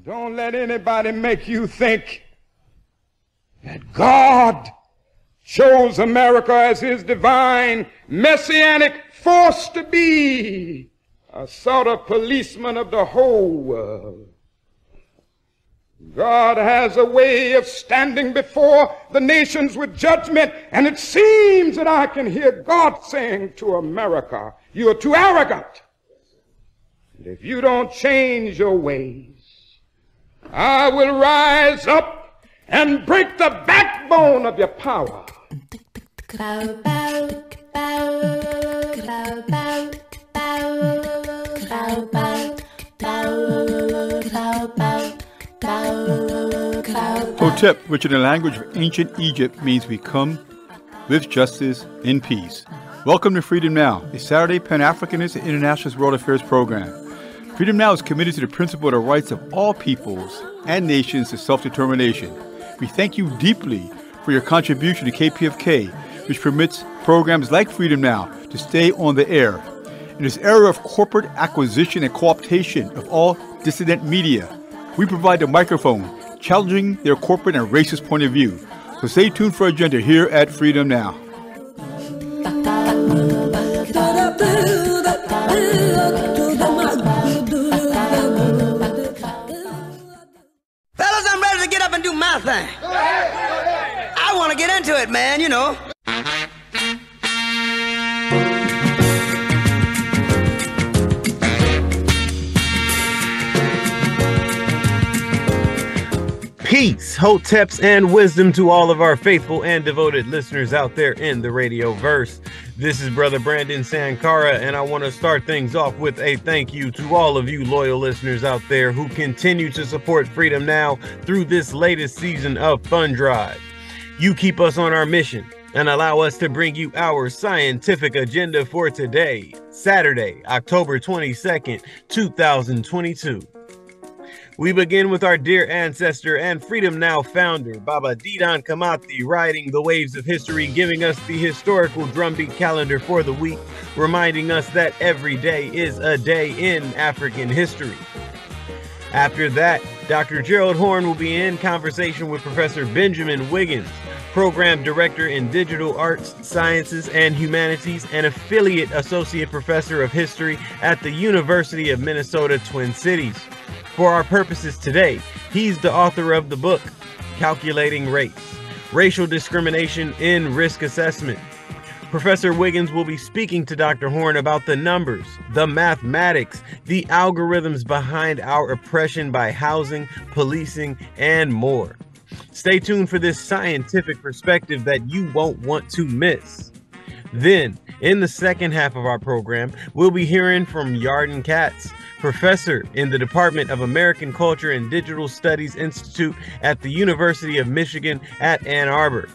Don't let anybody make you think that God chose America as his divine messianic force to be a sort of policeman of the whole world. God has a way of standing before the nations with judgment, and it seems that I can hear God saying to America, "You are too arrogant. And if you don't change your ways, I will rise up and break the backbone of your power." Hotep, which in the language of ancient Egypt means we come with justice in peace. Welcome to Freedom Now, a Saturday Pan-Africanist and Internationalist World Affairs program. Freedom Now is committed to the principle of the rights of all peoples and nations to self-determination. We thank you deeply for your contribution to KPFK, which permits programs like Freedom Now to stay on the air. In this era of corporate acquisition and co-optation of all dissident media, we provide the microphone, challenging their corporate and racist point of view. So stay tuned for our agenda here at Freedom Now. Fellas, I'm ready to get up and do my thing. I want to get into it, man, you know. Peace, hoteps, and wisdom to all of our faithful and devoted listeners out there in the radio verse. This is Brother Brandon Sankara, and I want to start things off with a thank you to all of you loyal listeners out there who continue to support Freedom Now through this latest season of Fund Drive. You keep us on our mission and allow us to bring you our scientific agenda for today, Saturday, October 22nd, 2022. We begin with our dear ancestor and Freedom Now founder, Baba Didan Kamathi, riding the waves of history, giving us the historical drumbeat calendar for the week, reminding us that every day is a day in African history. After that, Dr. Gerald Horne will be in conversation with Professor Benjamin Wiggins, Program Director in Digital Arts, Sciences, and Humanities, and Affiliate Associate Professor of History at the University of Minnesota, Twin Cities. For our purposes today, he's the author of the book, Calculating Race, Racial Discrimination in Risk Assessment. Professor Wiggins will be speaking to Dr. Horne about the numbers, the mathematics, the algorithms behind our oppression by housing, policing, and more. Stay tuned for this scientific perspective that you won't want to miss. Then, in the second half of our program, we'll be hearing from Yarden Katz, professor in the Department of American Culture and Digital Studies Institute at the University of Michigan at Ann Arbor.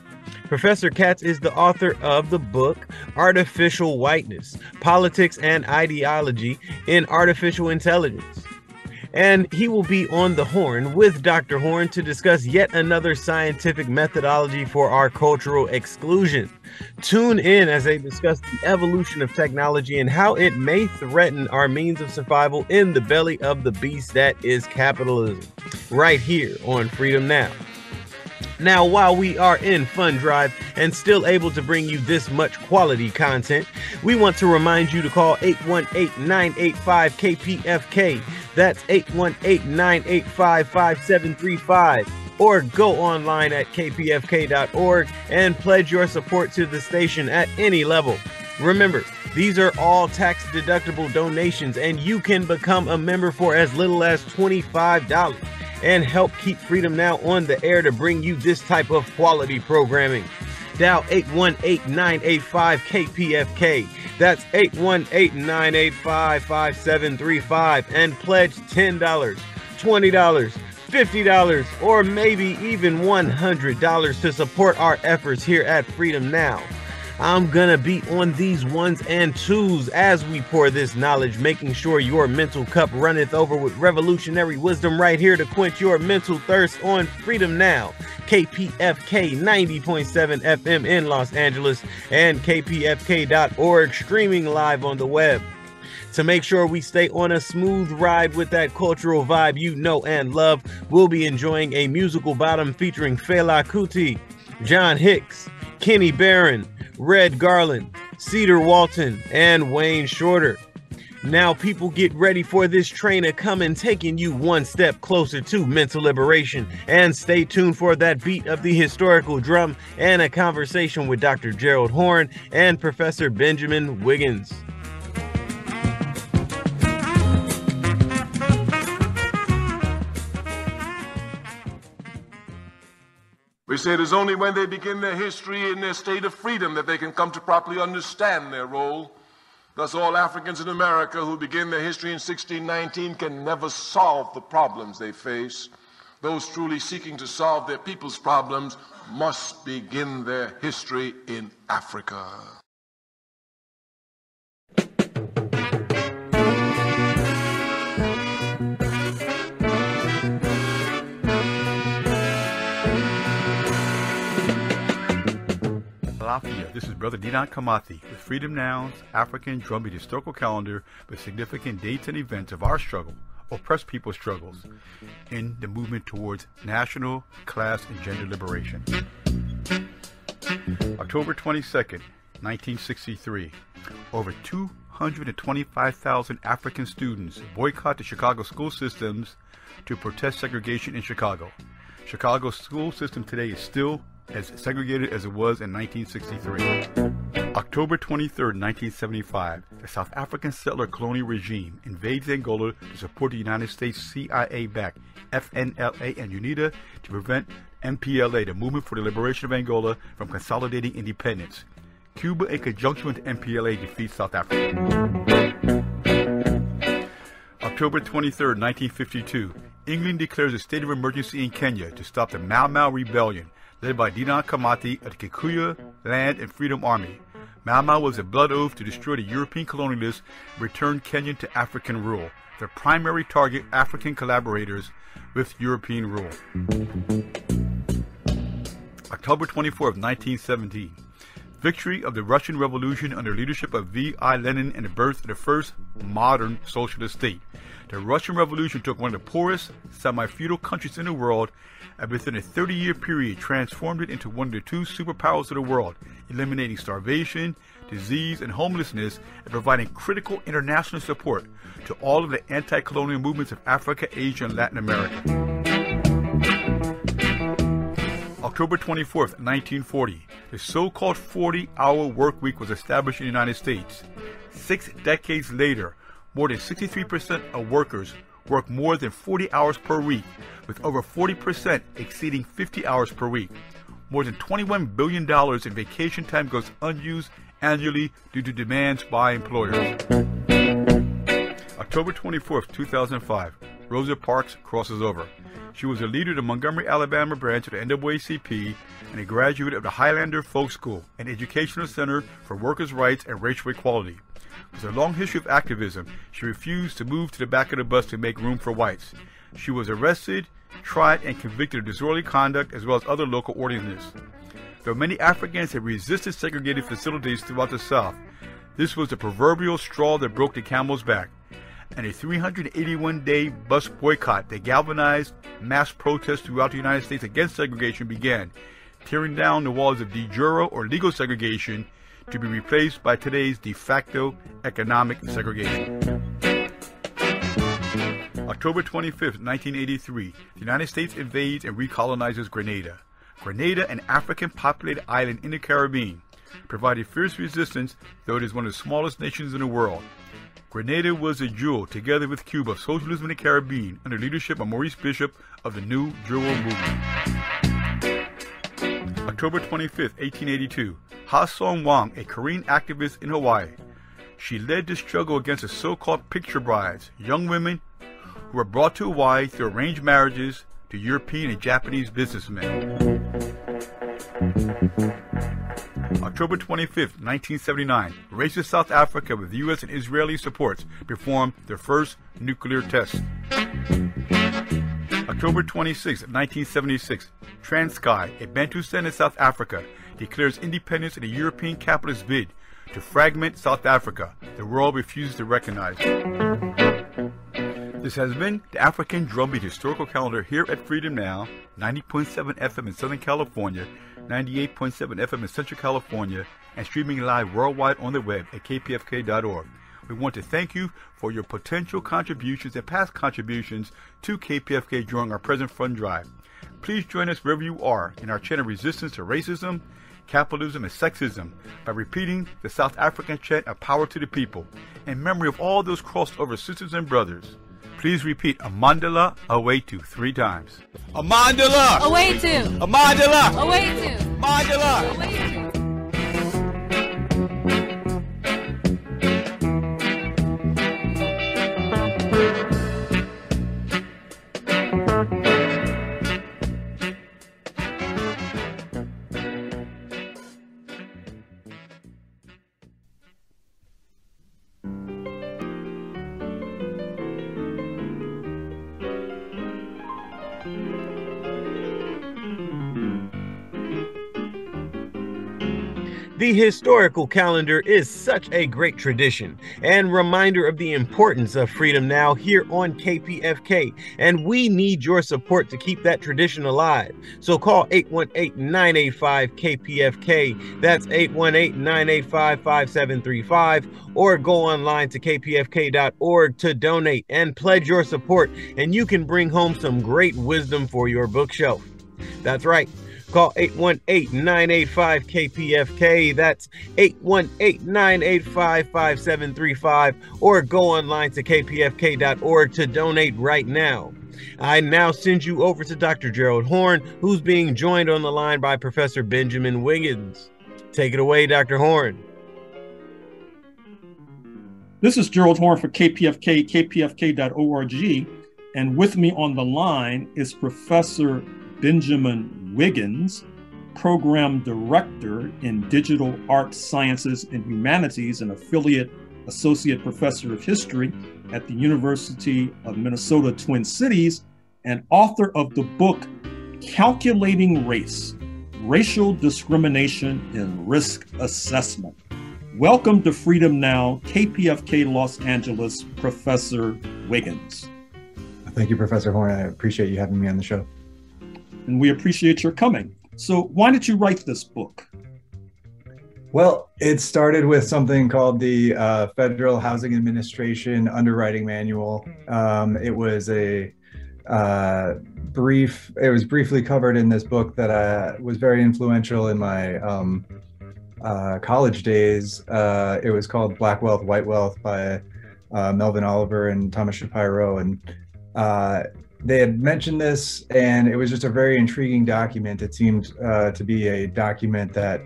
Professor Katz is the author of the book Artificial Whiteness, Politics and Ideology in Artificial Intelligence. And he will be on the horn with Dr. Horne to discuss yet another scientific methodology for our cultural exclusion. Tune in as they discuss the evolution of technology and how it may threaten our means of survival in the belly of the beast that is capitalism, right here on Freedom Now. Now, while we are in Fund Drive and still able to bring you this much quality content, we want to remind you to call 818-985-KPFK. That's 818-985-5735. Or go online at kpfk.org and pledge your support to the station at any level. Remember, these are all tax-deductible donations, and you can become a member for as little as $25 and help keep Freedom Now on the air to bring you this type of quality programming. Dial 818-985-KPFK. That's 818-985-5735 and pledge $10, $20, $50, or maybe even $100 to support our efforts here at Freedom Now. I'm gonna be on these ones and twos as we pour this knowledge, making sure your mental cup runneth over with revolutionary wisdom right here to quench your mental thirst on Freedom Now. KPFK 90.7 FM in Los Angeles and kpfk.org, streaming live on the web. To make sure we stay on a smooth ride with that cultural vibe you know and love, we'll be enjoying a musical bottom featuring Fela Kuti, John Hicks, Kenny Barron, Red Garland, Cedar Walton, and Wayne Shorter. Now people get ready for this train of coming, taking you one step closer to mental liberation. And stay tuned for that beat of the historical drum and a conversation with Dr. Gerald Horne and Professor Benjamin Wiggins. We say it is only when they begin their history in their state of freedom that they can come to properly understand their role. Thus, all Africans in America who begin their history in 1619 can never solve the problems they face. Those truly seeking to solve their people's problems must begin their history in Africa. This is Brother Dinan Kamathi with Freedom Now's African Drumbeat historical calendar with significant dates and events of our struggle, oppressed people's struggles, in the movement towards national, class, and gender liberation. October 22nd, 1963, over 225,000 African students boycott the Chicago school systems to protest segregation in Chicago. Chicago's school system today is still as segregated as it was in 1963. October 23, 1975, the South African settler colonial regime invades Angola to support the United States CIA-backed FNLA and UNITA to prevent MPLA, the Movement for the Liberation of Angola, from consolidating independence. Cuba, in conjunction with the MPLA, defeats South Africa. October 23, 1952, England declares a state of emergency in Kenya to stop the Mau Mau rebellion, led by Dinan Kamathi of the Kikuyu Land and Freedom Army. Mau Mau was a blood oath to destroy the European colonialists and return Kenya to African rule. Their primary target, African collaborators with European rule. October 24, 1917. Victory of the Russian Revolution under leadership of V.I. Lenin and the birth of the first modern socialist state. The Russian Revolution took one of the poorest, semi-feudal countries in the world and within a 30-year period transformed it into one of the two superpowers of the world, eliminating starvation, disease, and homelessness, and providing critical international support to all of the anti-colonial movements of Africa, Asia, and Latin America. October 24th, 1940, the so-called 40-hour work week was established in the United States. 6 decades later, more than 63% of workers work more than 40 hours per week, with over 40% exceeding 50 hours per week. More than $21 billion in vacation time goes unused annually due to demands by employers. October 24th, 2005, Rosa Parks crosses over. She was a leader of the Montgomery, Alabama branch of the NAACP and a graduate of the Highlander Folk School, an educational center for workers' rights and racial equality. With a long history of activism, she refused to move to the back of the bus to make room for whites. She was arrested, tried, and convicted of disorderly conduct as well as other local ordinances. Though many Africans had resisted segregated facilities throughout the South, this was the proverbial straw that broke the camel's back. And a 381-day bus boycott that galvanized mass protests throughout the United States against segregation began, tearing down the walls of de jure or legal segregation to be replaced by today's de facto economic segregation. October 25th, 1983, the United States invades and recolonizes Grenada. Grenada, an African-populated island in the Caribbean, provided fierce resistance, though it is one of the smallest nations in the world. Grenada was a jewel, together with Cuba, of socialism in the Caribbean, under leadership of Maurice Bishop of the New Jewel Movement. October 25th, 1882, Ha Song Wang, a Korean activist in Hawaii. She led the struggle against the so-called picture brides, young women who were brought to Hawaii through arranged marriages to European and Japanese businessmen. October 25th, 1979, racist South Africa, with U.S. and Israeli supports, performed their first nuclear test. October 26, 1976, Transkei, a Bantustan in South Africa, declares independence in a European capitalist bid to fragment South Africa. The world refuses to recognize. This has been the African Drumbeat Historical Calendar here at Freedom Now, 90.7 FM in Southern California, 98.7 FM in Central California, and streaming live worldwide on the web at kpfk.org. We want to thank you for your potential contributions and past contributions to KPFK during our present fund drive. Please join us wherever you are in our chain of resistance to racism, capitalism, and sexism by repeating the South African chant of power to the people in memory of all those crossed over sisters and brothers. Please repeat Amandla Awetu 3 times. Amandla Awetu. Amandla Awetu. Amandla Awetu. The historical calendar is such a great tradition and reminder of the importance of Freedom Now here on KPFK, and we need your support to keep that tradition alive. So call 818-985-KPFK, that's 818-985-5735, or go online to kpfk.org to donate and pledge your support, and you can bring home some great wisdom for your bookshelf. That's right. Call 818-985-KPFK, that's 818-985-5735, or go online to kpfk.org to donate right now. I now send you over to Dr. Gerald Horne, who's being joined on the line by Professor Benjamin Wiggins. Take it away, Dr. Horne. This is Gerald Horne for KPFK, kpfk.org, and with me on the line is Professor Benjamin Wiggins, Program Director in Digital Arts, Sciences, and Humanities, and Affiliate Associate Professor of History at the University of Minnesota Twin Cities, and author of the book Calculating Race, Racial Discrimination and Risk Assessment. Welcome to Freedom Now, KPFK Los Angeles, Professor Wiggins. Thank you, Professor Horne. I appreciate you having me on the show. And we appreciate your coming. So why did you write this book? Well, it started with something called the Federal Housing Administration Underwriting Manual. It was briefly covered in this book that was very influential in my college days. It was called Black Wealth, White Wealth by Melvin Oliver and Thomas Shapiro. And they had mentioned this, and it was just a very intriguing document. It seemed to be a document that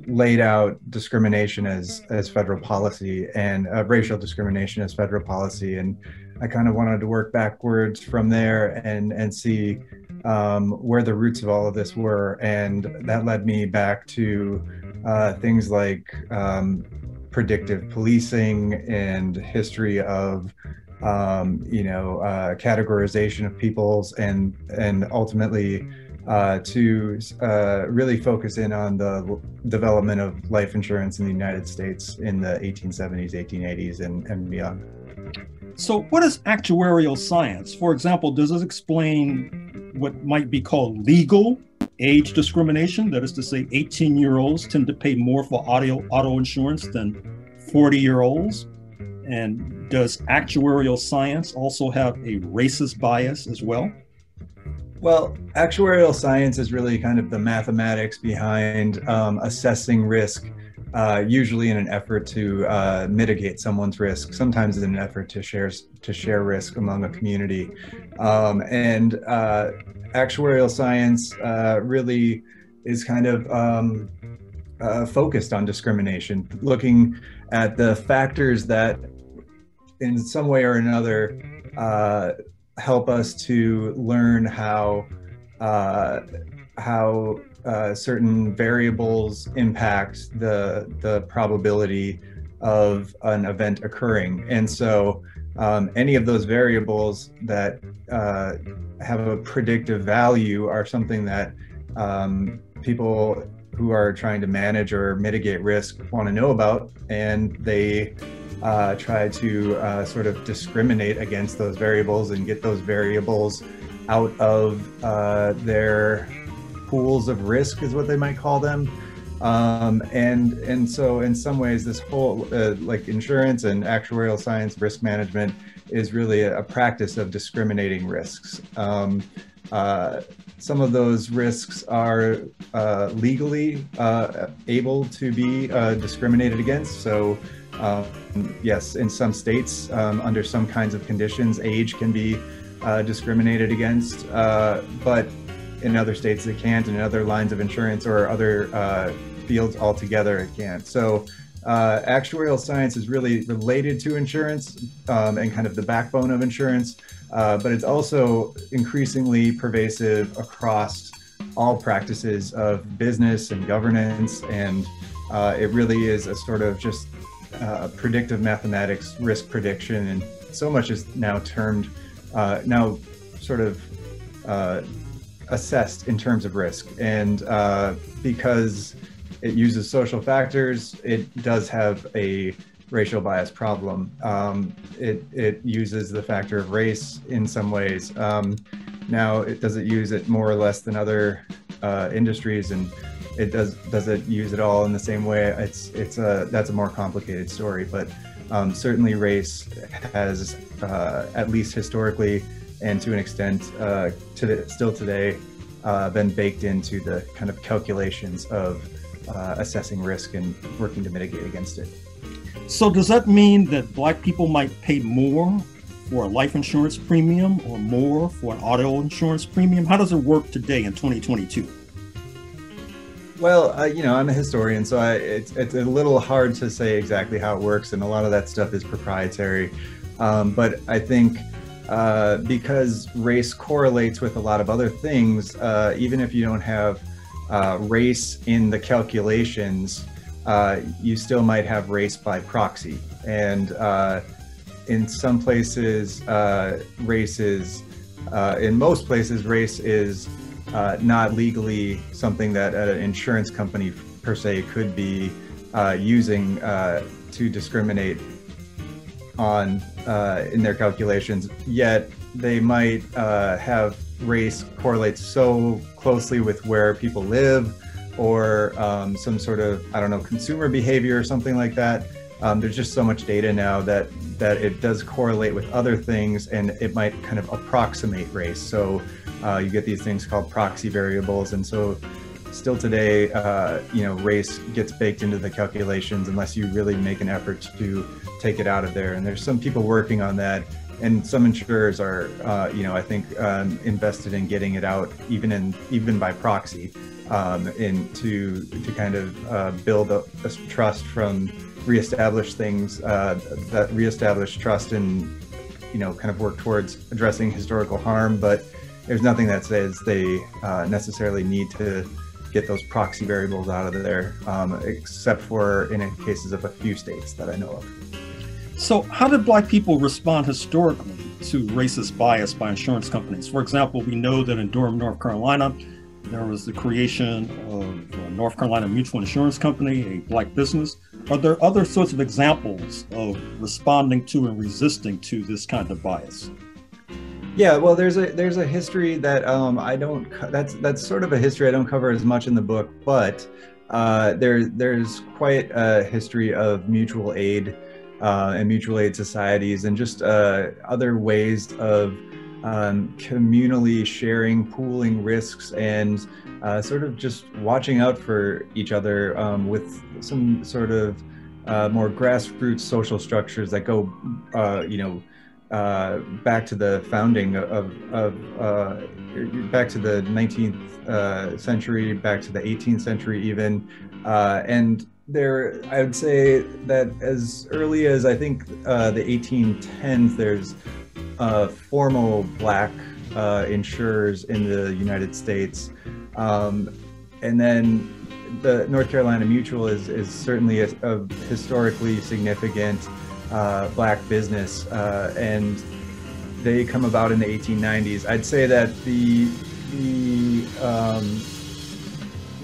laid out discrimination as federal policy, and racial discrimination as federal policy. And I kind of wanted to work backwards from there and see where the roots of all of this were. And that led me back to things like predictive policing and history of categorization of peoples, and ultimately to really focus in on the development of life insurance in the United States in the 1870s, 1880s, and beyond. So what is actuarial science? For example, does this explain what might be called legal age discrimination? That is to say, 18-year-olds tend to pay more for auto insurance than 40-year-olds. And does actuarial science also have a racist bias as well? Well, actuarial science is really kind of the mathematics behind assessing risk, usually in an effort to mitigate someone's risk, sometimes in an effort to share risk among a community. And actuarial science really is kind of focused on discrimination, looking at the factors that in some way or another help us to learn how certain variables impact the probability of an event occurring. And so any of those variables that have a predictive value are something that people who are trying to manage or mitigate risk want to know about, and they try to sort of discriminate against those variables and get those variables out of their pools of risk, is what they might call them. And so in some ways, this whole like insurance and actuarial science risk management is really a practice of discriminating risks. Some of those risks are legally able to be discriminated against. So yes, in some states, under some kinds of conditions, age can be discriminated against, but in other states it can't, and in other lines of insurance or other fields altogether it can't. So actuarial science is really related to insurance and kind of the backbone of insurance, but it's also increasingly pervasive across all practices of business and governance, and it really is a sort of just predictive mathematics, risk prediction, and so much is now termed, now sort of assessed in terms of risk. And because it uses social factors, it does have a racial bias problem. It uses the factor of race in some ways. Now, does it use it more or less than other industries, and does it use it all in the same way? That's a more complicated story, but certainly race has, at least historically and to an extent still today, been baked into the kind of calculations of assessing risk and working to mitigate against it. So does that mean that Black people might pay more for a life insurance premium or more for an auto insurance premium? How does it work today in 2022? Well, I'm a historian, so it's a little hard to say exactly how it works, and a lot of that stuff is proprietary. But I think because race correlates with a lot of other things, even if you don't have race in the calculations, you still might have race by proxy. And in some places, race is, in most places, race is not legally something that an insurance company per se could be using to discriminate on in their calculations, yet they might have race correlate so closely with where people live, or some sort of, I don't know, consumer behavior or something like that. There's just so much data now that it does correlate with other things, and it might kind of approximate race. So you get these things called proxy variables, and so still today, race gets baked into the calculations unless you really make an effort to take it out of there. And there's some people working on that, and some insurers are, I think, invested in getting it out even by proxy, to kind of build a trust from reestablish things that reestablish trust and kind of work towards addressing historical harm. But there's nothing that says they necessarily need to get those proxy variables out of there, except for in cases of a few states that I know of. So how did Black people respond historically to racist bias by insurance companies? For example, we know that in Durham, North Carolina, there was the creation of North Carolina Mutual Insurance Company, a Black business. Are there other sorts of examples of responding to and resisting to this kind of bias? Yeah, well, there's a history that I don't. That's sort of a history I don't cover as much in the book, but there's quite a history of mutual aid and mutual aid societies, and just other ways of communally sharing, pooling risks, and sort of just watching out for each other with some sort of more grassroots social structures that go, back to the founding back to the 19th century, back to the 18th century even. And there, I would say that as early as, I think, the 1810s, there's formal Black insurers in the United States. And then the North Carolina Mutual is certainly a historically significant Black business, and they come about in the 1890s. I'd say that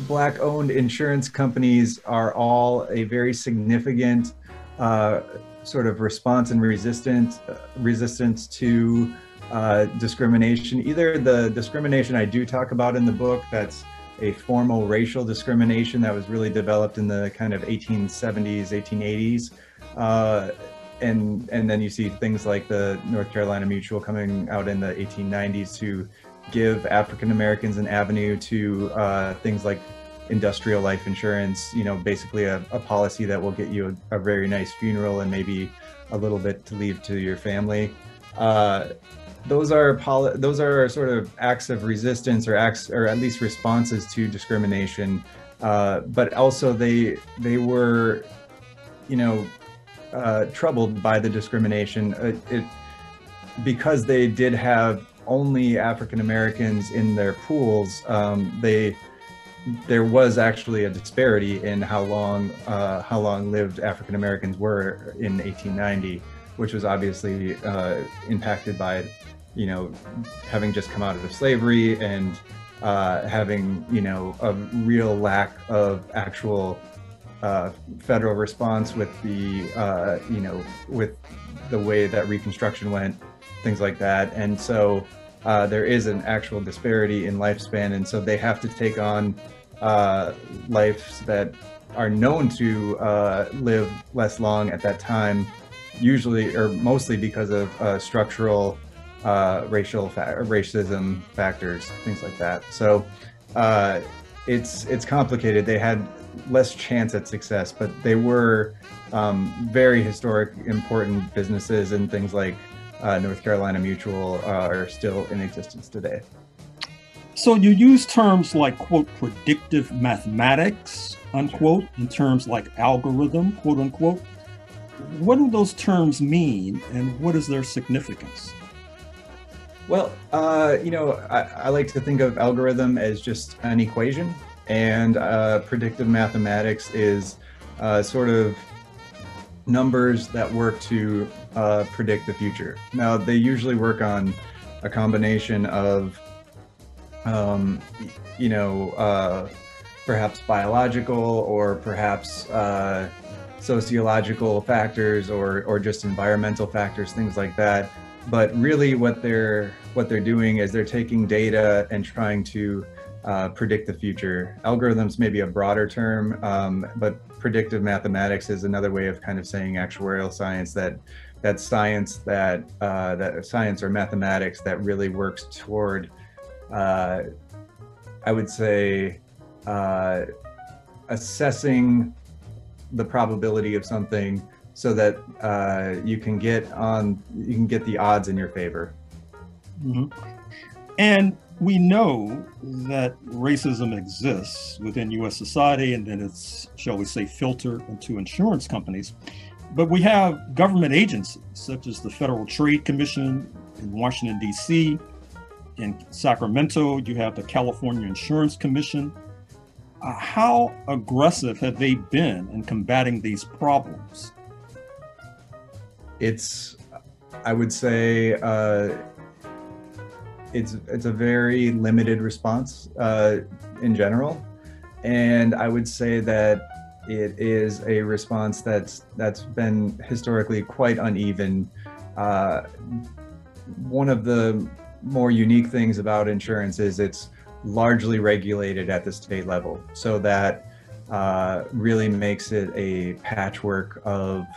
Black-owned insurance companies are all a very significant sort of response and resistance to discrimination. Either the discrimination I do talk about in the book, that's a formal racial discrimination that was really developed in the kind of 1870s, 1880s. And then you see things like the North Carolina Mutual coming out in the 1890s to give African Americans an avenue to things like industrial life insurance, you know, basically a policy that will get you a very nice funeral and maybe a little bit to leave to your family. Those are sort of acts of resistance or at least responses to discrimination. But also they were, you know, troubled by the discrimination. Because they did have only African Americans in their pools, there was actually a disparity in how long lived African Americans were in 1890, which was obviously impacted by, you know, having just come out of slavery and having, you know, a real lack of actual federal response with the, you know, with the way that Reconstruction went, things like that. And so there is an actual disparity in lifespan, and so they have to take on lives that are known to live less long at that time, usually or mostly because of structural racism factors, things like that. So it's complicated. They had less chance at success, but they were very historic, important businesses, and things like North Carolina Mutual are still in existence today. So you use terms like, quote, predictive mathematics, unquote, and terms like algorithm, quote unquote. What do those terms mean, and what is their significance? Well, you know, I like to think of algorithm as just an equation, and predictive mathematics is sort of numbers that work to predict the future. Now, they usually work on a combination of, you know, perhaps biological or perhaps sociological factors or just environmental factors, things like that. But really what they're doing is they're taking data and trying to predict the future. Algorithms may be a broader term, but predictive mathematics is another way of kind of saying actuarial science, that science or mathematics that really works toward, I would say, assessing the probability of something so that you can get the odds in your favor. Mm-hmm. And we know that racism exists within U.S. society, and then it's, shall we say, filtered into insurance companies. But we have government agencies such as the Federal Trade Commission in Washington, D.C. In Sacramento, you have the California Insurance Commission. How aggressive have they been in combating these problems? I would say, it's a very limited response in general, and I would say that it is a response that's been historically quite uneven. One of the more unique things about insurance is it's largely regulated at the state level, so that really makes it a patchwork of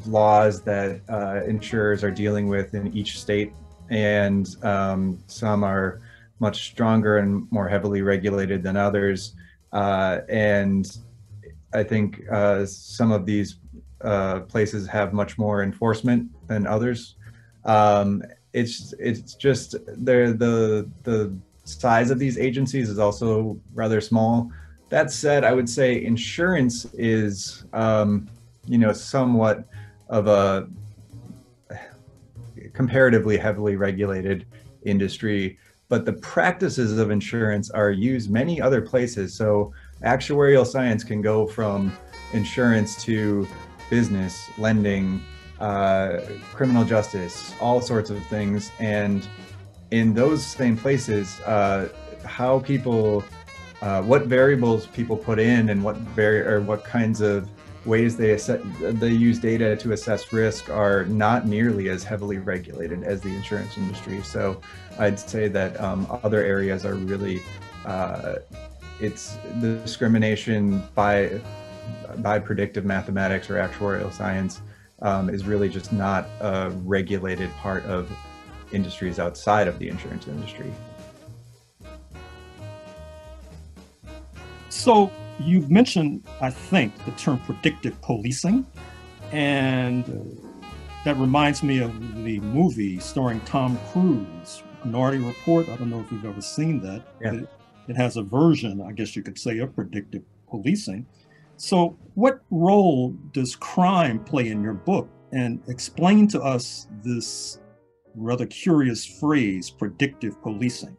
laws that insurers are dealing with in each state. And some are much stronger and more heavily regulated than others. And I think some of these places have much more enforcement than others. It's just the size of these agencies is also rather small. That said, I would say insurance is, you know, somewhat of a comparatively heavily regulated industry, but the practices of insurance are used many other places. So actuarial science can go from insurance to business, lending, criminal justice, all sorts of things. And in those same places, how people what variables people put in and what kinds of ways they use data to assess risk are not nearly as heavily regulated as the insurance industry. So I'd say that other areas are really, it's the discrimination by predictive mathematics or actuarial science is really just not a regulated part of industries outside of the insurance industry. So you've mentioned, I think, the term predictive policing, and that reminds me of the movie starring Tom Cruise, Minority Report. I don't know if you've ever seen that. Yeah. It has a version, I guess you could say, of predictive policing. So what role does crime play in your book? And explain to us this rather curious phrase, predictive policing.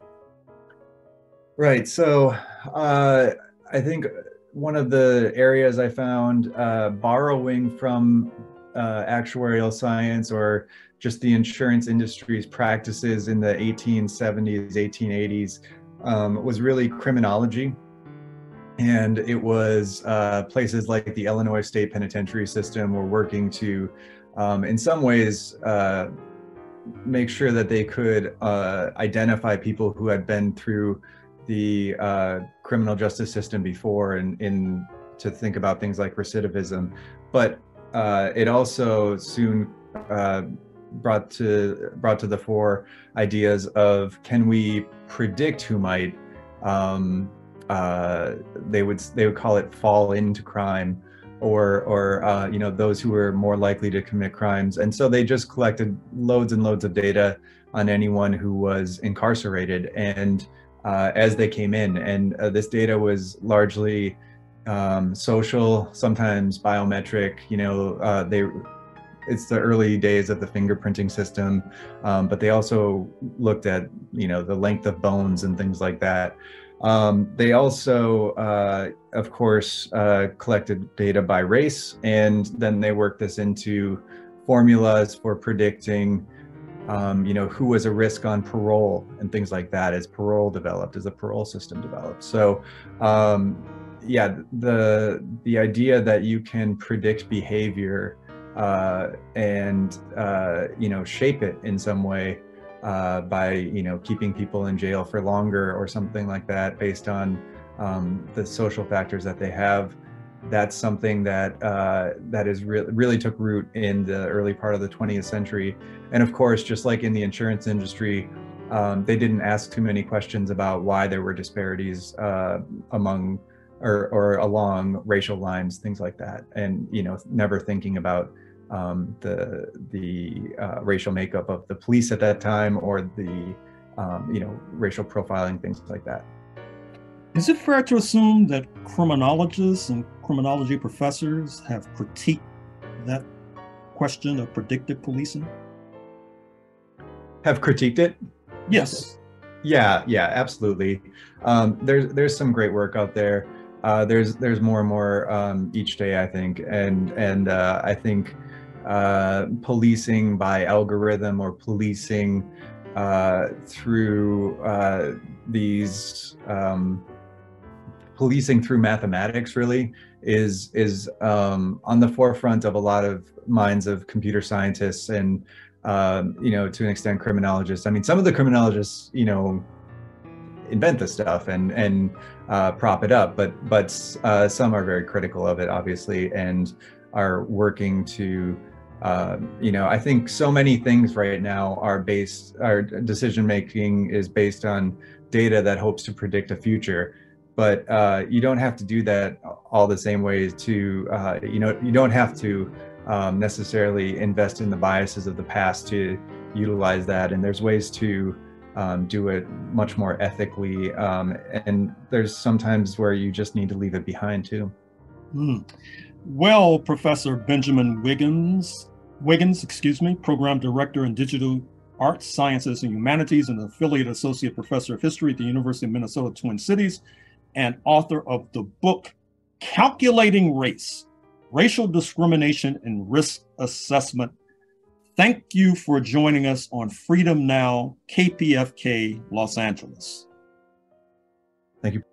Right. So I think one of the areas I found borrowing from actuarial science or just the insurance industry's practices in the 1870s, 1880s was really criminology. And it was places like the Illinois State Penitentiary System were working to, in some ways, make sure that they could identify people who had been through the criminal justice system before, and to think about things like recidivism. But it also soon brought to the fore ideas of, can we predict who might they would call it fall into crime, or you know, those who were more likely to commit crimes. And so they just collected loads and loads of data on anyone who was incarcerated, and as they came in, and this data was largely social, sometimes biometric. You know, it's the early days of the fingerprinting system, but they also looked at, you know, the length of bones and things like that. They also, of course, collected data by race, and then they worked this into formulas for predicting, you know, who was a risk on parole and things like that as parole developed, as the parole system developed. So, yeah, the idea that you can predict behavior and you know, shape it in some way by, you know, keeping people in jail for longer or something like that based on the social factors that they have. That's something that that is really took root in the early part of the 20th century. And of course, just like in the insurance industry, they didn't ask too many questions about why there were disparities among or along racial lines, things like that. And, you know, never thinking about the racial makeup of the police at that time, or the you know, racial profiling, things like that. Is it fair to assume that criminologists and criminology professors have critiqued that question of predictive policing? Have critiqued it? Yes. Yeah, absolutely. There's some great work out there. There's more and more each day, I think, and I think policing by algorithm, or policing through these policing through mathematics really is on the forefront of a lot of minds of computer scientists and you know, to an extent criminologists. I mean, some of the criminologists, you know, invent this stuff and prop it up, but some are very critical of it, obviously, and are working to you know, I think so many things right now our decision making is based on data that hopes to predict a future, but you don't have to do that all the same ways to you know, you don't have to necessarily invest in the biases of the past to utilize that, and there's ways to do it much more ethically, and there's sometimes where you just need to leave it behind too. Well, Professor Benjamin Wiggins, Program Director in Digital Arts, Sciences, and Humanities, and Affiliate Associate Professor of History at the University of Minnesota, Twin Cities, and author of the book, Calculating Race, Racial Discrimination and Risk Assessment. Thank you for joining us on Freedom Now, KPFK, Los Angeles. Thank you.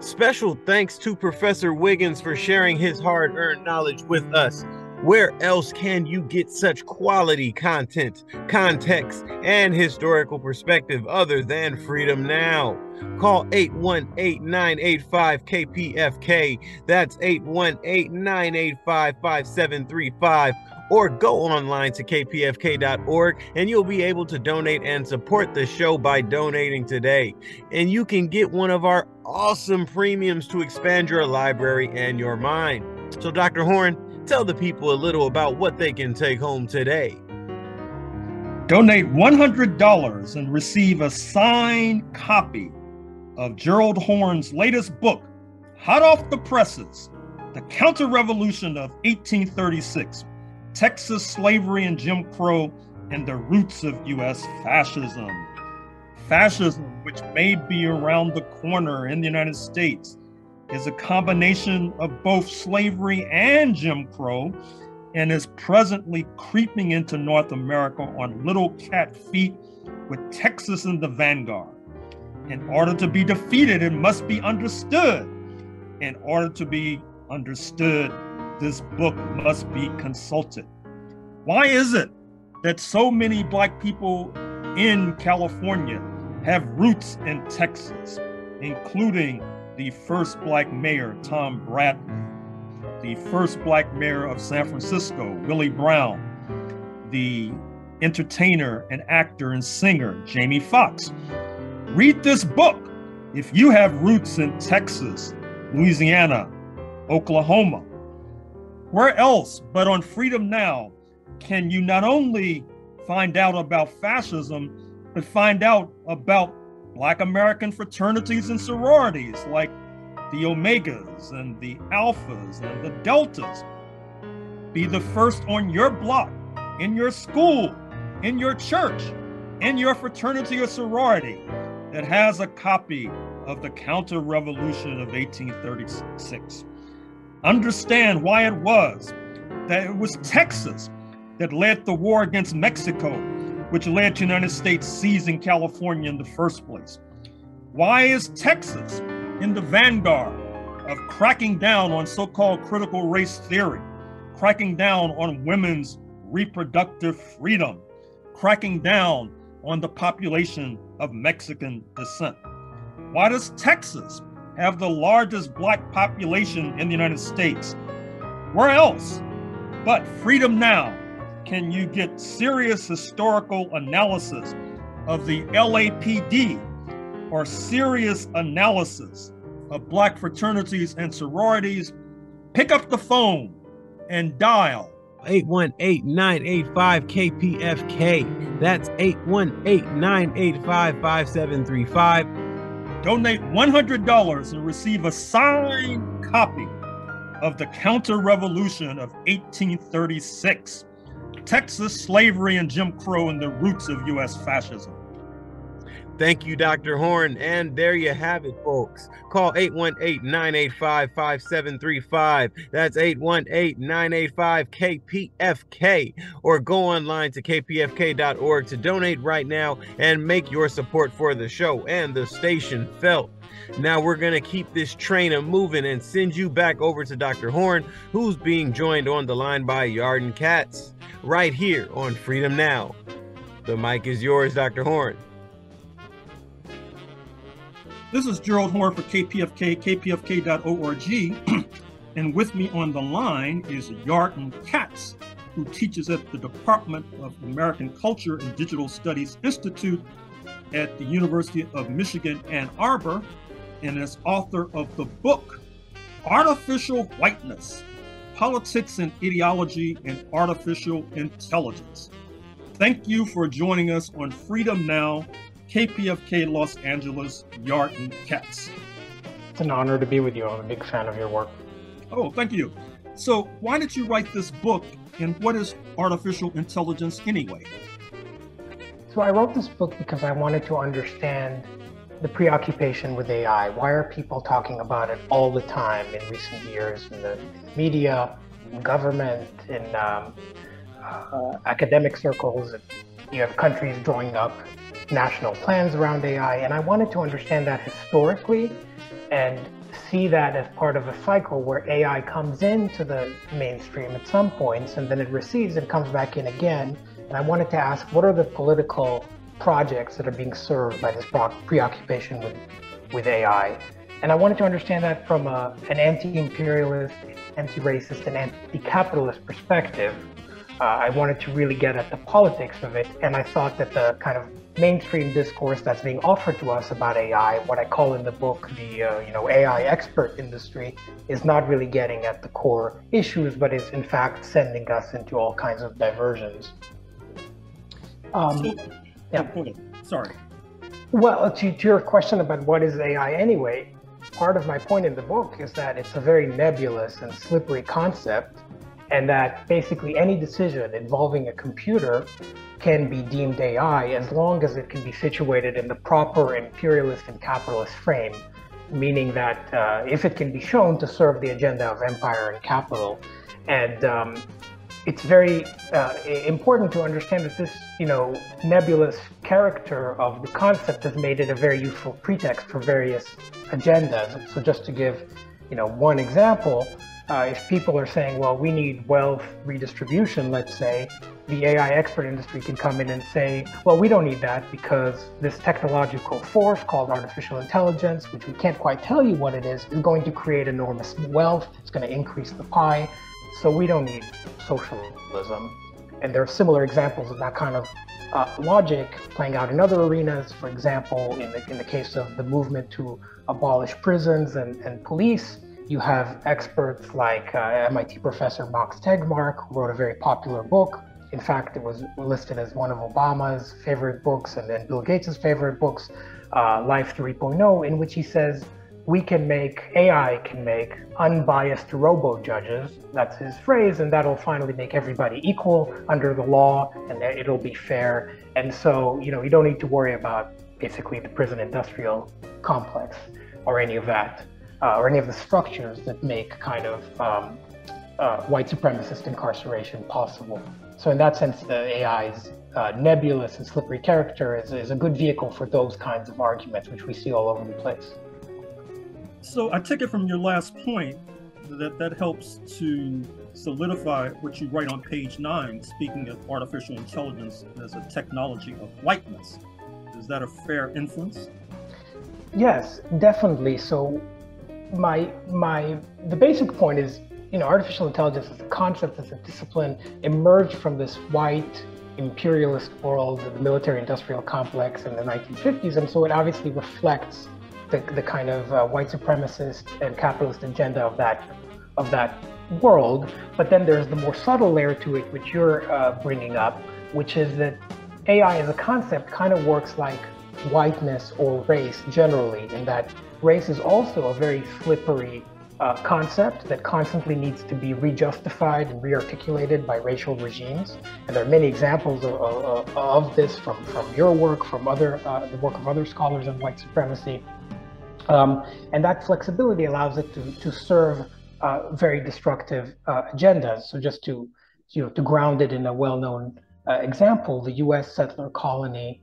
Special thanks to Professor Wiggins for sharing his hard-earned knowledge with us. Where else can you get such quality content, context, and historical perspective other than Freedom Now? Call 818-985-KPFK. That's 818-985-5735. Or go online to kpfk.org and you'll be able to donate and support the show by donating today. And you can get one of our awesome premiums to expand your library and your mind. So Dr. Horne, tell the people a little about what they can take home today. Donate $100 and receive a signed copy of Gerald Horne's latest book, hot off the presses, The Counter-Revolution of 1836. Texas Slavery and Jim Crow and the Roots of U.S. Fascism. Fascism, which may be around the corner in the United States, is a combination of both slavery and Jim Crow and is presently creeping into North America on little cat feet with Texas in the vanguard. In order to be defeated, it must be understood. In order to be understood, this book must be consulted. Why is it that so many Black people in California have roots in Texas, including the first Black mayor, Tom Bradley, the first Black mayor of San Francisco, Willie Brown, the entertainer and actor and singer, Jamie Foxx? Read this book if you have roots in Texas, Louisiana, Oklahoma. Where else but on Freedom Now can you not only find out about fascism, but find out about Black American fraternities and sororities like the Omegas and the Alphas and the Deltas. Be the first on your block, in your school, in your church, in your fraternity or sorority that has a copy of The Counter-Revolution of 1836. Understand why it was that it was Texas that led the war against Mexico, which led to the United States seizing California in the first place. Why is Texas in the vanguard of cracking down on so-called critical race theory, cracking down on women's reproductive freedom, cracking down on the population of Mexican descent? Why does Texas have the largest Black population in the United States? Where else but Freedom Now can you get serious historical analysis of the LAPD or serious analysis of Black fraternities and sororities? Pick up the phone and dial 818-985-KPFK. That's 818-985-5735. Donate $100 and receive a signed copy of The Counter-Revolution of 1836, Texas Slavery and Jim Crow and the Roots of U.S. Fascism. Thank you, Dr. Horne. And there you have it, folks. Call 818-985-5735. That's 818-985-KPFK. Or go online to kpfk.org to donate right now and make your support for the show and the station felt. Now we're going to keep this train moving and send you back over to Dr. Horne, who's being joined on the line by Yarden Katz, right here on Freedom Now. The mic is yours, Dr. Horne. This is Gerald Horne for KPFK, kpfk.org. And with me on the line is Yarden Katz, who teaches at the Department of American Culture and Digital Studies Institute at the University of Michigan, Ann Arbor, and is author of the book, Artificial Whiteness, Politics and Ideology in Artificial Intelligence. Thank you for joining us on Freedom Now, KPFK Los Angeles, Yarden Katz. It's an honor to be with you. I'm a big fan of your work. Oh, thank you. So why did you write this book, and what is artificial intelligence anyway? So I wrote this book because I wanted to understand the preoccupation with AI. Why are people talking about it all the time in recent years in the media, in government, in academic circles? You have countries drawing up national plans around AI, and I wanted to understand that historically and see that as part of a cycle where AI comes into the mainstream at some points and then it recedes and comes back in again. And I wanted to ask, what are the political projects that are being served by this preoccupation with AI? And I wanted to understand that from an anti-imperialist, anti-racist, and anti-capitalist perspective. I wanted to really get at the politics of it, and I thought that the kind of mainstream discourse that's being offered to us about AI, what I call in the book the AI expert industry, is not really getting at the core issues, but is in fact sending us into all kinds of diversions. Yeah. Go ahead. Sorry. Well, to your question about what is AI anyway, part of my point in the book is that it's a very nebulous and slippery concept, and that basically any decision involving a computer can be deemed AI as long as it can be situated in the proper imperialist and capitalist frame, meaning that if it can be shown to serve the agenda of empire and capital. And it's very important to understand that this, nebulous character of the concept has made it a very useful pretext for various agendas. So just to give, one example, if people are saying, well, we need wealth redistribution, let's say, the AI expert industry can come in and say, well, we don't need that because this technological force called artificial intelligence, which we can't quite tell you what it is going to create enormous wealth. It's going to increase the pie. So we don't need socialism. And there are similar examples of that kind of logic playing out in other arenas. For example, in the case of the movement to abolish prisons and police, you have experts like MIT professor Max Tegmark, who wrote a very popular book. In fact, it was listed as one of Obama's favorite books and then Bill Gates' favorite books, Life 3.0, in which he says, AI can make unbiased robo-judges. That's his phrase, and that'll finally make everybody equal under the law, and it'll be fair. And so, you don't need to worry about basically the prison industrial complex or any of that, or any of the structures that make kind of white supremacist incarceration possible. So in that sense, the AI's nebulous and slippery character is a good vehicle for those kinds of arguments, which we see all over the place. So I take it from your last point that helps to solidify what you write on page 9, speaking of artificial intelligence as a technology of whiteness. Is that a fair inference? Yes, definitely. So the basic point is, artificial intelligence as a concept, as a discipline, emerged from this white imperialist world, the military-industrial complex in the 1950s, and so it obviously reflects the kind of white supremacist and capitalist agenda of that world. But then there's the more subtle layer to it, which you're bringing up, which is that AI as a concept kind of works like whiteness or race generally, in that race is also a very slippery concept that constantly needs to be rejustified and rearticulated by racial regimes. And there are many examples of this from your work, from the work of other scholars on white supremacy. And that flexibility allows it to serve very destructive agendas. So just to ground it in a well-known example, the U.S. settler colony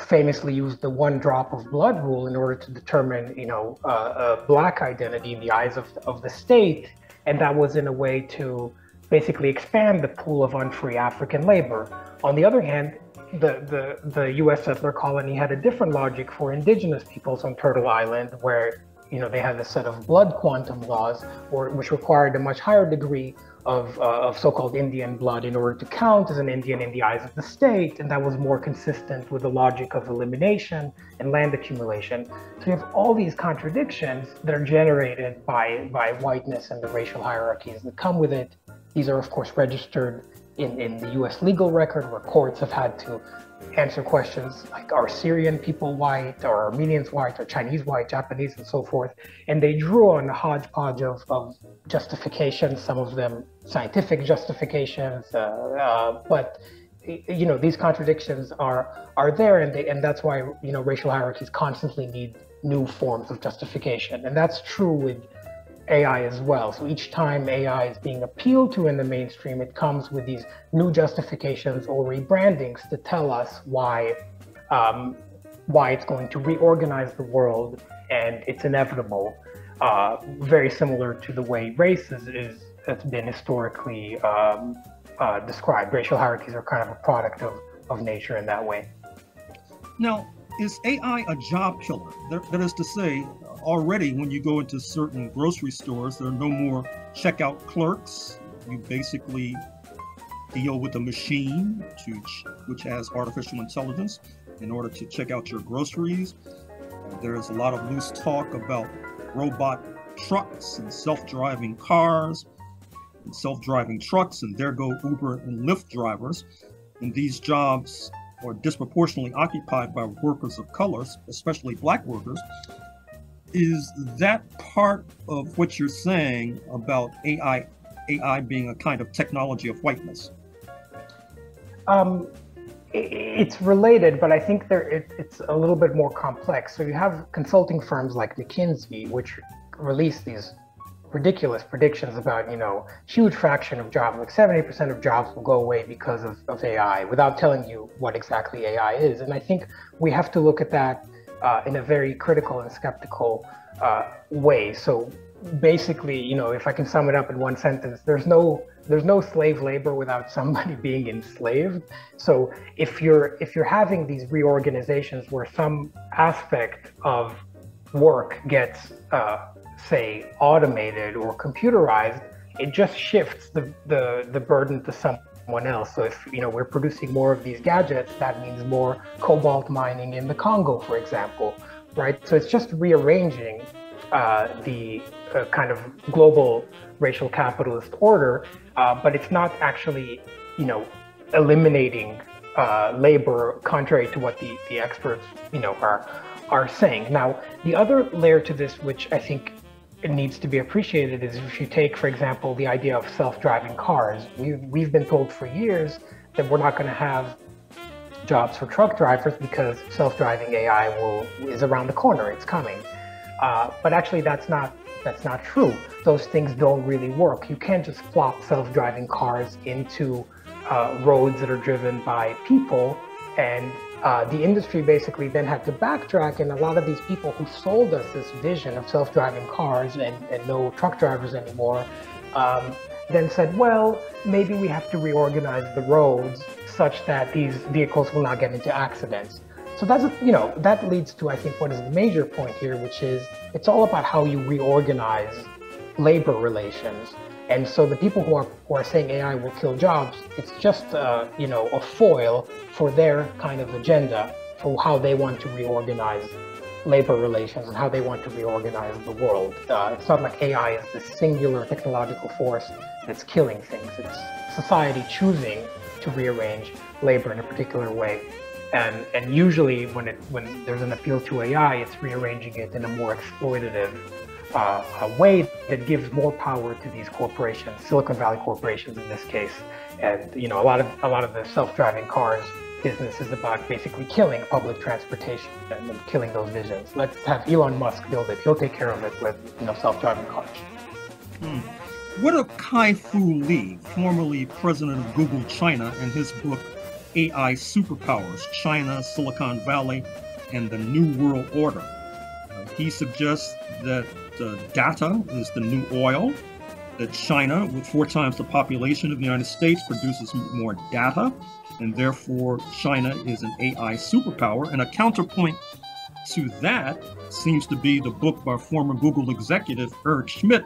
famously used the one drop of blood rule in order to determine, black identity in the eyes of the state, and that was in a way to basically expand the pool of unfree African labor. On the other hand, the U.S. settler colony had a different logic for indigenous peoples on Turtle Island, where they had a set of blood quantum laws, which required a much higher degree of so-called Indian blood in order to count as an Indian in the eyes of the state, and that was more consistent with the logic of elimination and land accumulation. So you have all these contradictions that are generated by whiteness and the racial hierarchies that come with it. These are, of course, registered in the U.S. legal record, where courts have had to answer questions like, are Syrian people white, or Armenians white, or Chinese white, Japanese, and so forth. And they drew on a hodgepodge of justifications, some of them scientific justifications, but these contradictions are there, and that's why racial hierarchies constantly need new forms of justification, and that's true with AI as well. So each time AI is being appealed to in the mainstream, it comes with these new justifications or rebrandings to tell us why it's going to reorganize the world, and it's inevitable. very similar to the way race has been historically described. Racial hierarchies are kind of a product of nature in that way. Now, is AI a job killer? That is to say, already when you go into certain grocery stores, there are no more checkout clerks. You basically deal with a machine which has artificial intelligence in order to check out your groceries. There's a lot of loose talk about robot trucks and self-driving cars and self-driving trucks, and there go Uber and Lyft drivers. And these jobs are disproportionately occupied by workers of colors, especially Black workers. Is that part of what you're saying about AI being a kind of technology of whiteness? It's related, but I think it's a little bit more complex. So you have consulting firms like McKinsey, which release these ridiculous predictions about, huge fraction of jobs, like 70% of jobs will go away because of AI, without telling you what exactly AI is. And I think we have to look at that in a very critical and skeptical way. So basically, if I can sum it up in one sentence, there's no slave labor without somebody being enslaved. So if you're having these reorganizations where some aspect of work gets say automated or computerized, it just shifts the burden to someone else. So if we're producing more of these gadgets, that means more cobalt mining in the Congo, for example, right? So it's just rearranging the kind of global racial capitalist order, but it's not actually, eliminating labor, contrary to what the experts, are saying. Now, the other layer to this, which I think it needs to be appreciated, is if you take, for example, the idea of self-driving cars. We've been told for years that we're not going to have jobs for truck drivers because self-driving AI is around the corner. It's coming. But actually, that's not true. Those things don't really work. You can't just plop self-driving cars into roads that are driven by people, and the industry basically then had to backtrack, and a lot of these people who sold us this vision of self-driving cars and no truck drivers anymore, then said, well, maybe we have to reorganize the roads such that these vehicles will not get into accidents. So that's, that leads to, I think, what is the major point here, which is it's all about how you reorganize labor relations. And so the people who are saying AI will kill jobs, it's just, a foil for their kind of agenda for how they want to reorganize labor relations and how they want to reorganize the world. It's not like AI is this singular technological force that's killing things. It's society choosing to rearrange labor in a particular way. And usually when there's an appeal to AI, it's rearranging it in a more exploitative a way that gives more power to these corporations, Silicon Valley corporations in this case. And a lot of the self-driving cars business is about basically killing public transportation and killing those visions. Let's have Elon Musk build it. He'll take care of it with self-driving cars. What of Kai-Fu Lee, formerly president of Google China, and his book AI Superpowers, China, Silicon Valley, and the New World Order? He suggests that data is the new oil, that China, with 4 times the population of the United States, produces more data, and therefore China is an AI superpower. And a counterpoint to that seems to be the book by former Google executive Eric Schmidt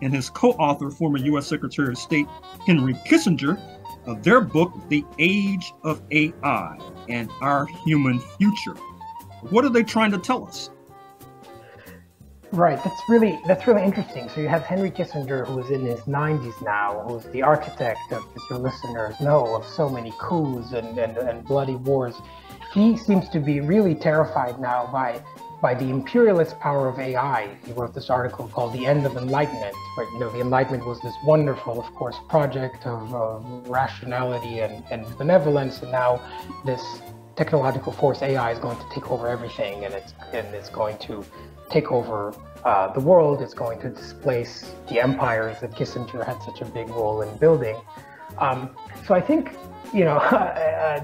and his co-author, former U.S. Secretary of State Henry Kissinger, of their book, The Age of AI and Our Human Future. What are they trying to tell us? Right, that's really interesting. So you have Henry Kissinger, who's in his 90s now, who's the architect of, as your listeners know, of so many coups and bloody wars. He seems to be really terrified now by the imperialist power of AI. He wrote this article called The End of Enlightenment, where the Enlightenment was this wonderful, of course, project of rationality and benevolence, and now this technological force AI is going to take over everything, and it's going to take over the world. It's going to displace the empires that Kissinger had such a big role in building. So I think,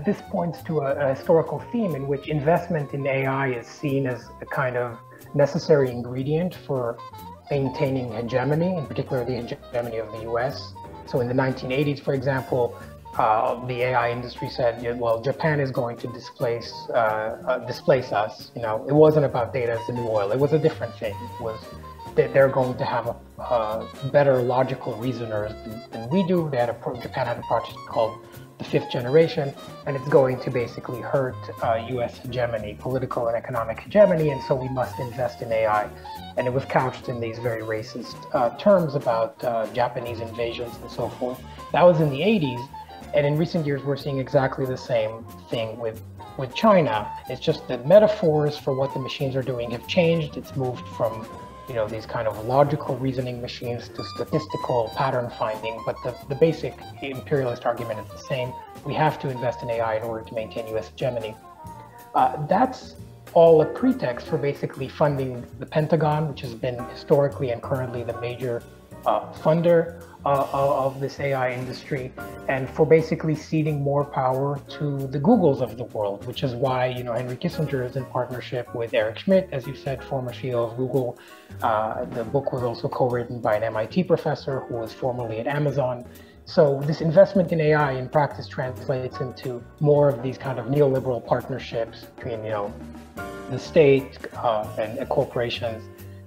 this points to a historical theme in which investment in AI is seen as a kind of necessary ingredient for maintaining hegemony, in particular the hegemony of the US. So in the 1980s, for example, the AI industry said, well, Japan is going to displace us. You know, it wasn't about data as the new oil. It was a different thing. It was that they're going to have a better logical reasoners than we do. Japan had a project called the fifth generation, and it's going to basically hurt US hegemony, political and economic hegemony, and so we must invest in AI. And it was couched in these very racist terms about Japanese invasions and so forth. That was in the 80s, and in recent years we're seeing exactly the same thing with China. It's just that metaphors for what the machines are doing have changed. It's moved from these kind of logical reasoning machines to statistical pattern finding, but the basic imperialist argument is the same. We have to invest in AI in order to maintain US hegemony. That's all a pretext for basically funding the Pentagon, which has been historically and currently the major funder of this AI industry, and for basically ceding more power to the Googles of the world, which is why Henry Kissinger is in partnership with Eric Schmidt, as you said, former CEO of Google. The book was also co-written by an MIT professor who was formerly at Amazon. So this investment in AI in practice translates into more of these kind of neoliberal partnerships between the state and corporations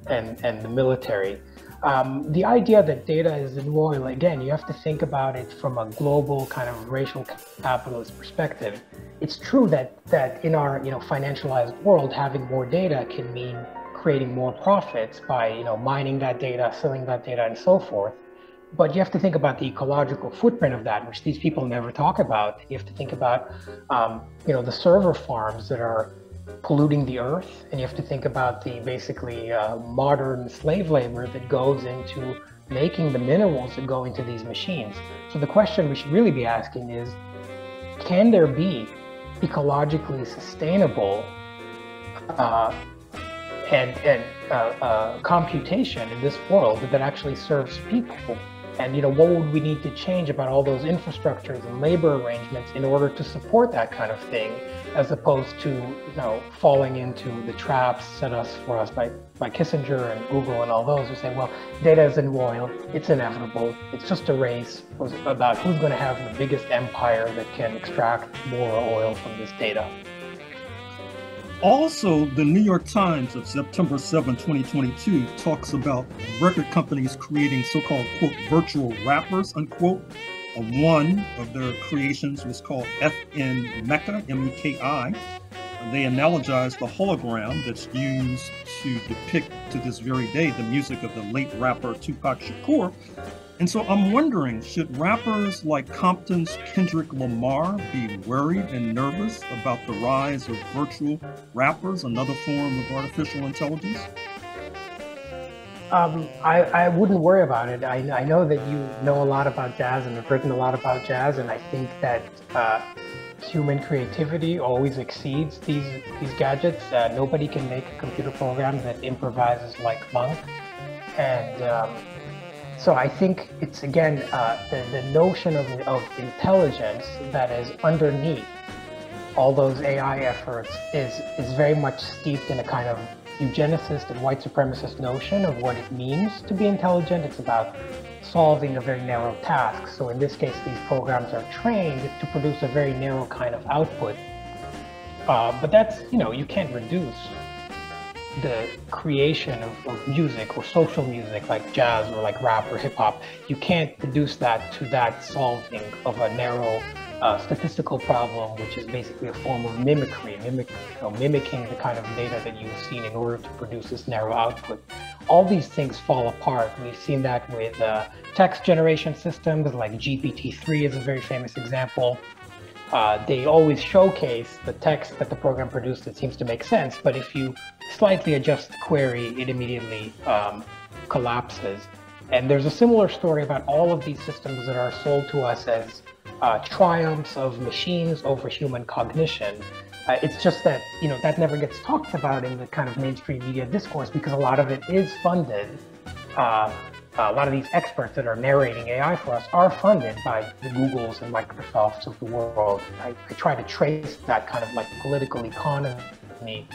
and the military. The idea that data is the new oil, again, you have to think about it from a global kind of racial capitalist perspective. It's true that in our financialized world, having more data can mean creating more profits by mining that data, selling that data, and so forth. But you have to think about the ecological footprint of that, which these people never talk about. You have to think about the server farms that are polluting the earth, and you have to think about the basically modern slave labor that goes into making the minerals that go into these machines. So the question we should really be asking is, can there be ecologically sustainable computation in this world that actually serves people? And what would we need to change about all those infrastructures and labor arrangements in order to support that kind of thing, as opposed to falling into the traps set for us by Kissinger and Google and all those who say, well, data is in oil, it's inevitable, it's just a race about who's going to have the biggest empire that can extract more oil from this data. Also, the New York Times of September 7, 2022 talks about record companies creating so-called, quote, virtual rappers, unquote. One of their creations was called FN Mecca, M-E-K-I. They analogized the hologram that's used to depict to this very day the music of the late rapper Tupac Shakur. And so I'm wondering, should rappers like Compton's Kendrick Lamar be worried and nervous about the rise of virtual rappers, another form of artificial intelligence? I wouldn't worry about it. I know that you know a lot about jazz and have written a lot about jazz, and I think that human creativity always exceeds these gadgets. Nobody can make a computer program that improvises like Monk. And so I think it's, again, the notion of intelligence that is underneath all those AI efforts is very much steeped in a kind of eugenicist and white supremacist notion of what it means to be intelligent. It's about solving a very narrow task. So in this case, these programs are trained to produce a very narrow kind of output. But that's, you can't reduce the creation of music or social music like jazz or like rap or hip hop. You can't reduce that to that solving of a narrow statistical problem, which is basically a form of mimicry, mimicking the kind of data that you've seen in order to produce this narrow output. All these things fall apart. We've seen that with text generation systems like GPT-3 is a very famous example. They always showcase the text that the program produced that seems to make sense, but if you slightly adjust the query, it immediately collapses. And there's a similar story about all of these systems that are sold to us as triumphs of machines over human cognition. It's just that, that never gets talked about in the kind of mainstream media discourse because a lot of it is funded. A lot of these experts that are narrating AI for us are funded by the Googles and Microsofts of the world. I try to trace that kind of like political economy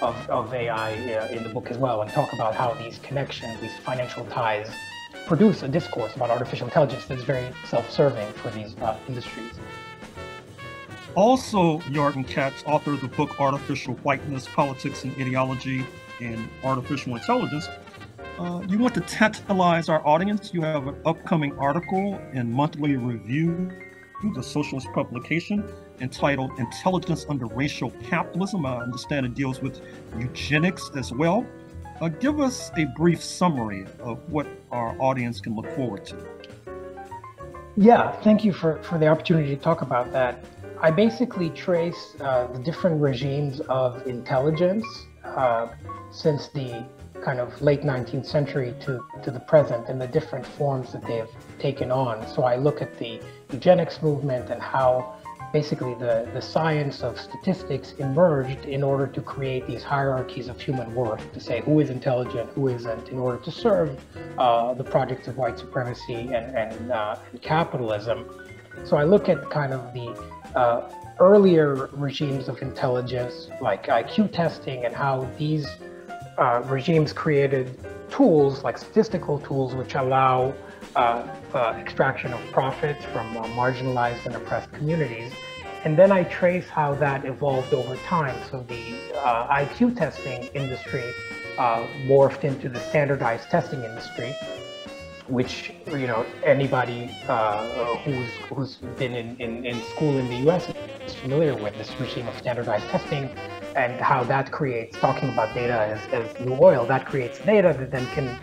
of AI in the book as well, and talk about how these connections, these financial ties, produce a discourse about artificial intelligence that's very self-serving for these industries. Also, Yarden Katz, author of the book Artificial Whiteness, Politics and Ideology in Artificial Intelligence. You want to tantalize our audience. You have an upcoming article in Monthly Review, the socialist publication, entitled Intelligence Under Racial Capitalism. I understand it deals with eugenics as well. Give us a brief summary of what our audience can look forward to. Yeah, thank you for the opportunity to talk about that. I basically trace the different regimes of intelligence since the kind of late 19th century to the present, and the different forms that they have taken on. So I look at the eugenics movement and how basically the science of statistics emerged in order to create these hierarchies of human worth, to say who is intelligent, who isn't, in order to serve the projects of white supremacy and capitalism. So I look at kind of the earlier regimes of intelligence, like IQ testing, and how these regimes created tools, like statistical tools, which allow extraction of profits from marginalized and oppressed communities. And then I trace how that evolved over time. So the IQ testing industry morphed into the standardized testing industry, which, you know, anybody who's been in school in the US is familiar with this regime of standardized testing, and how that creates, talking about data as new oil, that creates data that then can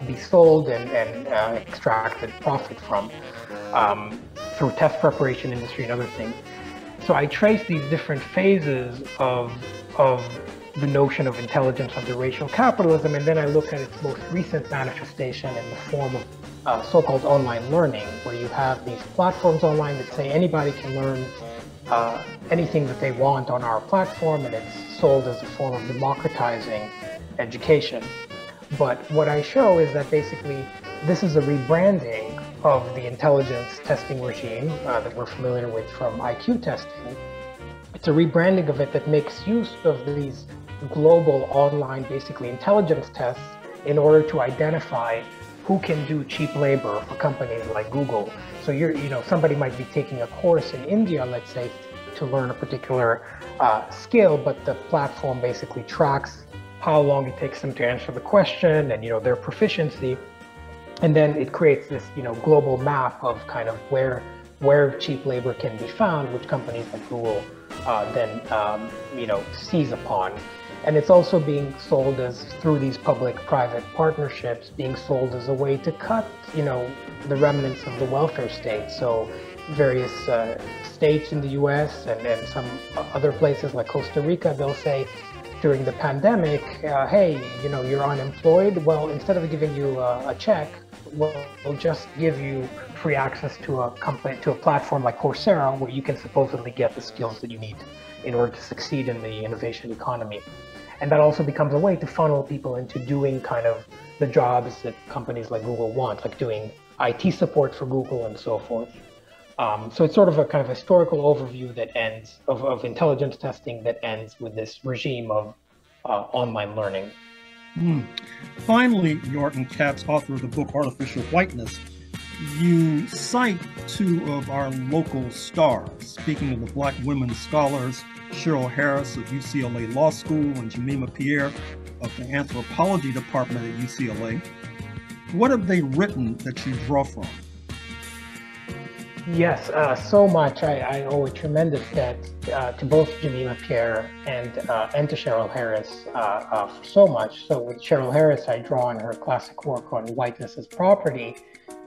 be sold and extracted profit from through test preparation industry and other things. So I trace these different phases of the notion of intelligence under racial capitalism, and then I look at its most recent manifestation in the form of so-called online learning, where you have these platforms online that say anybody can learn anything that they want on our platform, and it's sold as a form of democratizing education. But what I show is that basically this is a rebranding of the intelligence testing regime that we're familiar with from IQ testing. It's a rebranding of it that makes use of these global online, basically intelligence tests, in order to identify who can do cheap labor for companies like Google. So somebody might be taking a course in India, let's say, to learn a particular skill, but the platform basically tracks how long it takes them to answer the question and, their proficiency. And then it creates this, global map of kind of where cheap labor can be found, which companies like Google then, seize upon. And it's also being sold as, through these public-private partnerships, being sold as a way to cut, the remnants of the welfare state. So various states in the US and some other places like Costa Rica, they'll say during the pandemic, hey, you're unemployed. Well, instead of giving you a check, we'll just give you free access to a platform like Coursera, where you can supposedly get the skills that you need in order to succeed in the innovation economy. And that also becomes a way to funnel people into doing kind of the jobs that companies like Google want, like doing IT support for Google and so forth. So it's sort of a kind of historical overview that ends of intelligence testing that ends with this regime of online learning. Finally, Yarden Katz, author of the book Artificial Whiteness, you cite two of our local stars. Speaking of the Black women scholars, Cheryl Harris of UCLA Law School and Jemima Pierre of the Anthropology Department at UCLA. What have they written that you draw from? Yes, so much. I owe a tremendous debt to both Jemima Pierre and to Cheryl Harris for so much. So with Cheryl Harris, I draw on her classic work on whiteness as property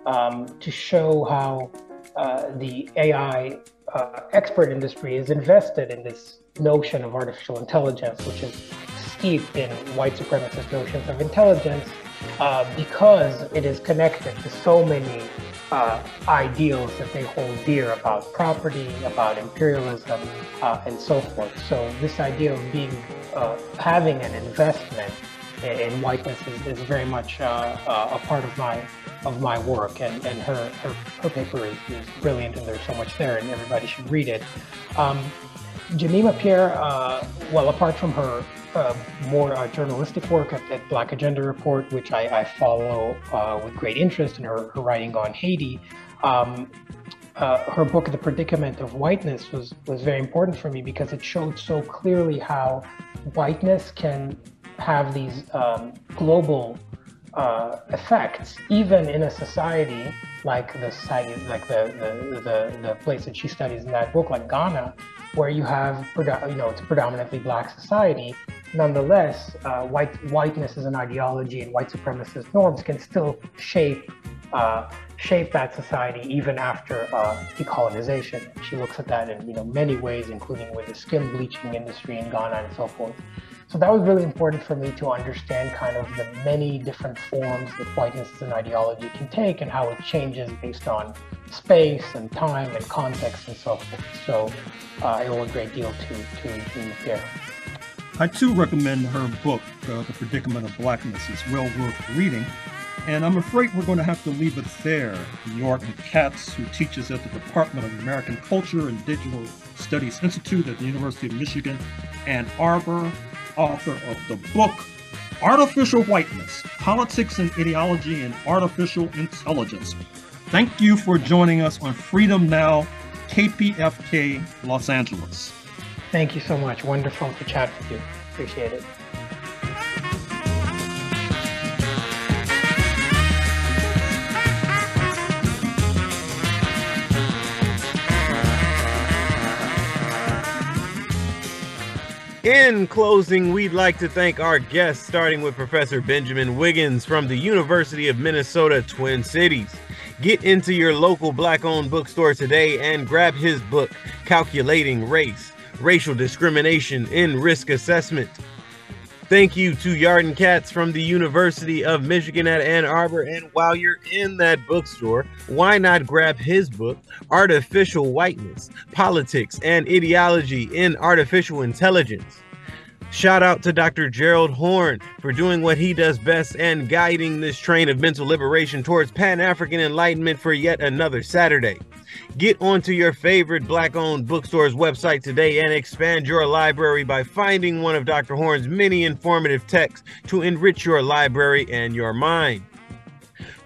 to show how the AI expert industry is invested in this notion of artificial intelligence, which is steeped in white supremacist notions of intelligence because it is connected to so many ideals that they hold dear about property, about imperialism, and so forth. So this idea of being having an investment in whiteness is very much a part of my work, and her paper is brilliant, and there's so much there, and everybody should read it. Jemima Pierre well, apart from her more journalistic work at Black Agenda Report, which I follow with great interest in her writing on Haiti, her book, The Predicament of Whiteness, was very important for me because it showed so clearly how whiteness can have these global effects, even in a society like the society, like the place that she studies in that book, like Ghana, where you have, it's a predominantly Black society. Nonetheless, whiteness as an ideology and white supremacist norms can still shape that society even after decolonization. She looks at that in many ways, including with the skin bleaching industry in Ghana and so forth. So that was really important for me to understand kind of the many different forms that whiteness as an ideology can take and how it changes based on space and time and context and so forth. So I owe a great deal to there. I too recommend her book, The Predicament of Blackness. It's well worth reading. And I'm afraid we're going to have to leave it there. Yarden Katz, who teaches at the Department of American Culture and Digital Studies Institute at the University of Michigan, Ann Arbor, author of the book, Artificial Whiteness, Politics and Ideology in Artificial Intelligence. Thank you for joining us on Freedom Now, KPFK, Los Angeles. Thank you so much. Wonderful to chat with you. Appreciate it. In closing, we'd like to thank our guests, starting with Professor Benjamin Wiggins from the University of Minnesota, Twin Cities. Get into your local Black-owned bookstore today and grab his book, Calculating Race, Racial Discrimination in Risk Assessment. Thank you to Yarden Katz from the University of Michigan at Ann Arbor. And while you're in that bookstore, why not grab his book, Artificial Whiteness, Politics and Ideology in Artificial Intelligence. Shout out to Dr. Gerald Horne for doing what he does best and guiding this train of mental liberation towards Pan-African enlightenment for yet another Saturday. Get onto your favorite Black-owned bookstore's website today and expand your library by finding one of Dr. Horne's many informative texts to enrich your library and your mind.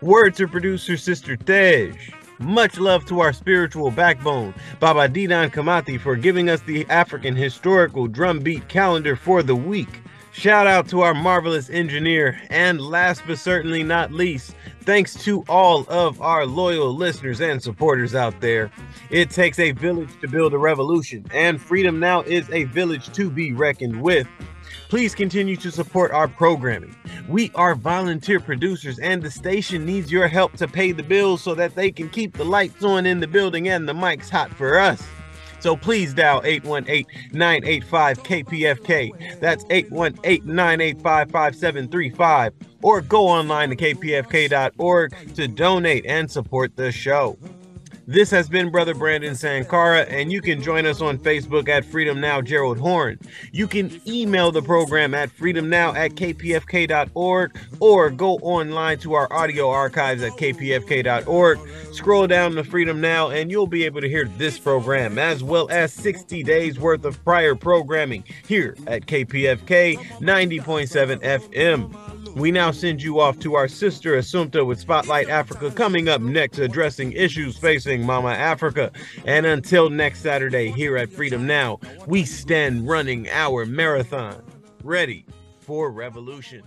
Word to producer Sister Tej. Much love to our spiritual backbone, Baba Didan Kamati, for giving us the African historical drumbeat calendar for the week. Shout out to our marvelous engineer, and last but certainly not least, thanks to all of our loyal listeners and supporters out there. It takes a village to build a revolution, and Freedom Now is a village to be reckoned with. Please continue to support our programming. We are volunteer producers, and the station needs your help to pay the bills so that they can keep the lights on in the building and the mics hot for us. So please dial 818-985-KPFK. That's 818-985-5735. Or go online to kpfk.org to donate and support the show. This has been Brother Brandon Sankara, and you can join us on Facebook at Freedom Now Gerald Horne. You can email the program at freedomnow@kpfk.org or go online to our audio archives at kpfk.org. Scroll down to Freedom Now and you'll be able to hear this program as well as 60 days worth of prior programming here at KPFK 90.7 FM. We now send you off to our sister Assumpta with Spotlight Africa coming up next, addressing issues facing Mama Africa. And until next Saturday here at Freedom Now, we stand running our marathon, ready for revolution.